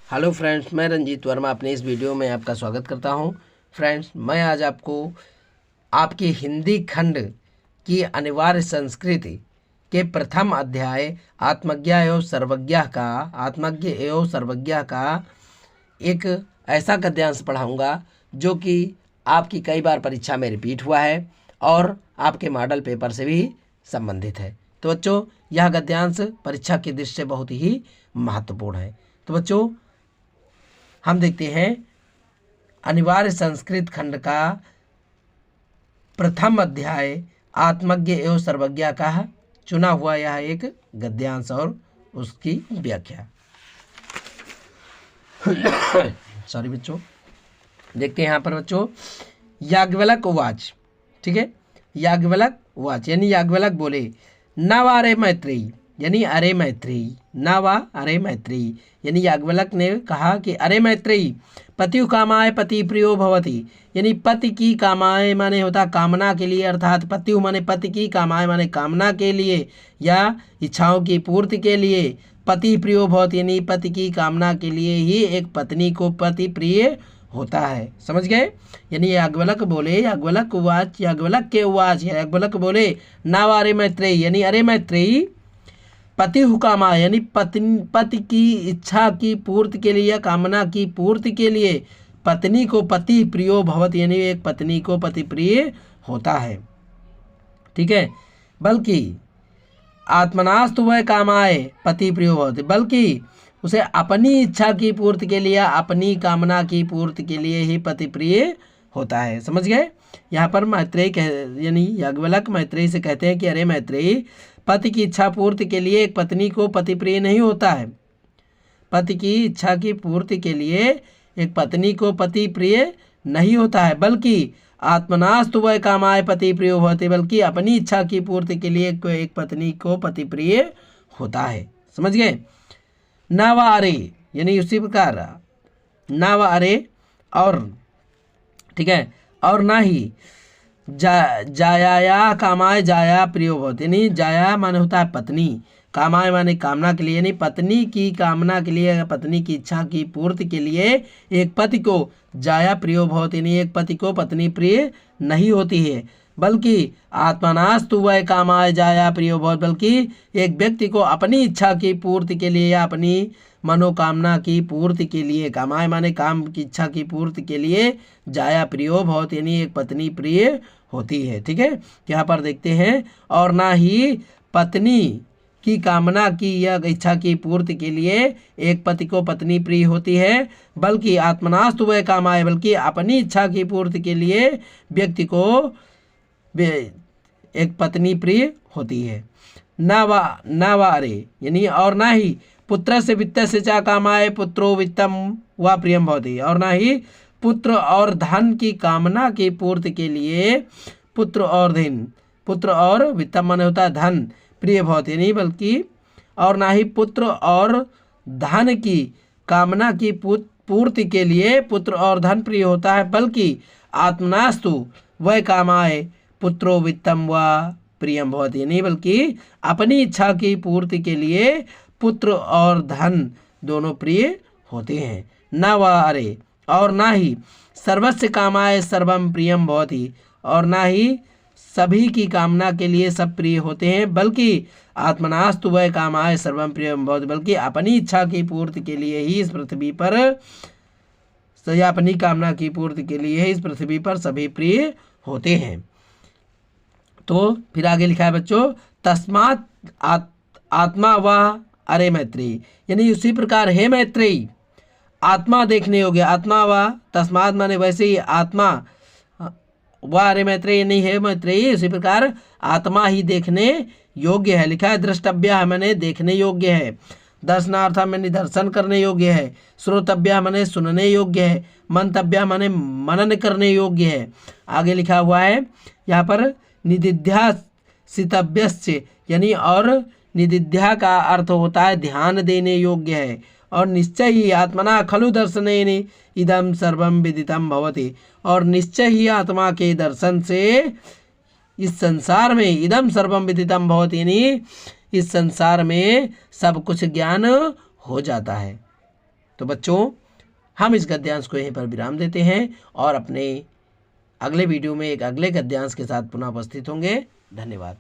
Hello friends, मैं रंजीत वर्मा अपने इस वीडियो में आपका स्वागत करता हूं। फ्रेंड्स, मैं आज आपको आपकी हिंदी खंड की अनिवार्य संस्कृति के प्रथम अध्याय आत्मज्ञ एवं सर्वज्ञ का एक ऐसा गद्यांश पढ़ाऊंगा जो कि आपकी कई बार परीक्षा में रिपीट हुआ है और आपके मॉडल पेपर से भी संबंधित है। तो बच्चों, यह गद्यांश परीक्षा की दृष्टि से बहुत ही महत्वपूर्ण है। तो बच्चों, हम देखते हैं अनिवार्य संस्कृत खंड का प्रथम अध्याय आत्मज्ञ एवं सर्वज्ञ का चुना हुआ यह एक गद्यांश और उसकी व्याख्या। सॉरी बच्चों, देखते हैं यहाँ पर बच्चों, याज्ञवल्क उवाच। ठीक है, याज्ञवल्क उवाच यानी याज्ञवल्क बोले, न वा अरे मैत्रेयी यानी अरे मैत्रेयी, न वा अरे मैत्रेयी यानी याज्ञवल्क ने कहा कि अरे मैत्रेयी, पतियु कामाय पति प्रियो भवति यानी पति की कामाय माने होता कामना के लिए, अर्थात पतियु माने पति की, कामाय माने कामना के लिए या इच्छाओं की पूर्ति के लिए, पति प्रियो भवति यानी पति की कामना के लिए ही एक पत्नी को पति प्रिय होता है। समझ गए? यानी याज्ञवल्क बोले, याज्ञवल्क उवाच, याज्ञवल्क के उवाच, याज्ञवल्क बोले, न वा अरे मैत्रेयी यानी अरे मैत्रेयी, पति हुकामा यानी पति की इच्छा की पूर्ति के लिए या कामना की पूर्ति के लिए पत्नी को पति प्रियो भवत यानी एक पत्नी को पति प्रिय होता है। ठीक है, बल्कि आत्मनास्तु वह कामाय पति प्रियो भवति, बल्कि उसे अपनी इच्छा की पूर्ति के लिए, अपनी कामना की पूर्ति के लिए ही पति प्रिय होता है। समझ गए? यहाँ पर मैत्रेयी यानी याज्ञवल्क मैत्रेयी से कहते हैं कि अरे मैत्रेयी, पति की इच्छा पूर्ति के लिए एक पत्नी को पति प्रिय नहीं होता है। पति की इच्छा की पूर्ति के लिए एक पत्नी को पति प्रिय नहीं होता है, बल्कि आत्मनास्तु वह कामाय पति प्रिय होते, बल्कि अपनी इच्छा की पूर्ति के लिए एक पत्नी को पति प्रिय होता है। समझ गए? न वा अरे यानी उसी प्रकार न वा अरे और ठीक है, और ना ही जाया कामाय जाया प्रियो भवति यानी जाया माने होता है पत्नी, कामाय माने कामना के लिए यानी पत्नी की कामना के लिए, पत्नी की इच्छा की पूर्ति के लिए एक पति को जाया प्रियो भवति यानी एक पति को पत्नी प्रिय नहीं होती है, बल्कि आत्मनास्तु वह कामाय जाया प्रियो भवति, बल्कि एक व्यक्ति को अपनी इच्छा की पूर्ति के लिए या अपनी मनोकामना की पूर्ति के लिए, कामाय माने काम की इच्छा की पूर्ति के लिए जाया प्रियो भवति यानी एक पत्नी प्रिय होती है। ठीक है, यहाँ पर देखते हैं, और ना ही पत्नी की कामना की या इच्छा की पूर्ति के लिए एक पति को पत्नी प्रिय होती है, बल्कि आत्मनास्तु वह कामाय बल्कि अपनी इच्छा की पूर्ति के लिए व्यक्ति को एक पत्नी प्रिय होती है। न वा अरे यानी और ना ही पुत्र से वित्त से चा कामाय पुत्रो वित्तम व प्रियम भवति, और ना ही पुत्र और धन की कामना की पूर्ति के लिए पुत्र और वित्तम माने होता है धन प्रिय भवति यानी बल्कि और ना ही पुत्र और धन की कामना की पूर्ति के लिए पुत्र और धन प्रिय होता है, बल्कि आत्मनास्तु वह कामाय पुत्रो वित्तम व प्रियम भवति यानी बल्कि अपनी इच्छा की पूर्ति के लिए पुत्र और धन दोनों प्रिय होते हैं। न वा अरे और ना ही सर्वस्य कामाय सर्वम प्रियम भवति और ना ही सभी की कामना के लिए सब प्रिय होते हैं, बल्कि आत्मनास्तु वह कामाय सर्वम प्रियम भवति बल्कि अपनी इच्छा की पूर्ति के लिए ही इस पृथ्वी पर या अपनी कामना की पूर्ति के लिए इस पृथ्वी पर सभी प्रिय होते हैं। तो फिर आगे लिखा है बच्चों, तस्मात् आत्मा व अरे मैत्रेयी यानी उसी प्रकार हे मैत्रेयी, आत्मा देखने योग्य, आत्मा व तस्मात् माने वैसे ही आत्मा व अरे मैत्रेयी नहीं है मैत्रेयी, उसी प्रकार आत्मा ही देखने योग्य है। लिखा है द्रष्टव्य माने देखने योग्य है, दर्शनार्थ माने दर्शन करने योग्य है, श्रोतव्य माने सुनने योग्य है, मंतव्य माने मनन करने योग्य है। आगे लिखा हुआ है यहाँ पर निदिध्यासितव्यस्य यानी और निदिध्या का अर्थ होता है ध्यान देने योग्य है, और निश्चय ही आत्मना खलु दर्शनेन इदम सर्वम विदितम भवति और निश्चय ही आत्मा के दर्शन से इस संसार में इदम सर्वम विदितम भवति यानी इस संसार में सब कुछ ज्ञान हो जाता है। तो बच्चों हम इस गद्यांश को यहीं पर विराम देते हैं और अपने अगले वीडियो में एक अगले गद्यांश के साथ पुनः उपस्थित होंगे। धन्यवाद।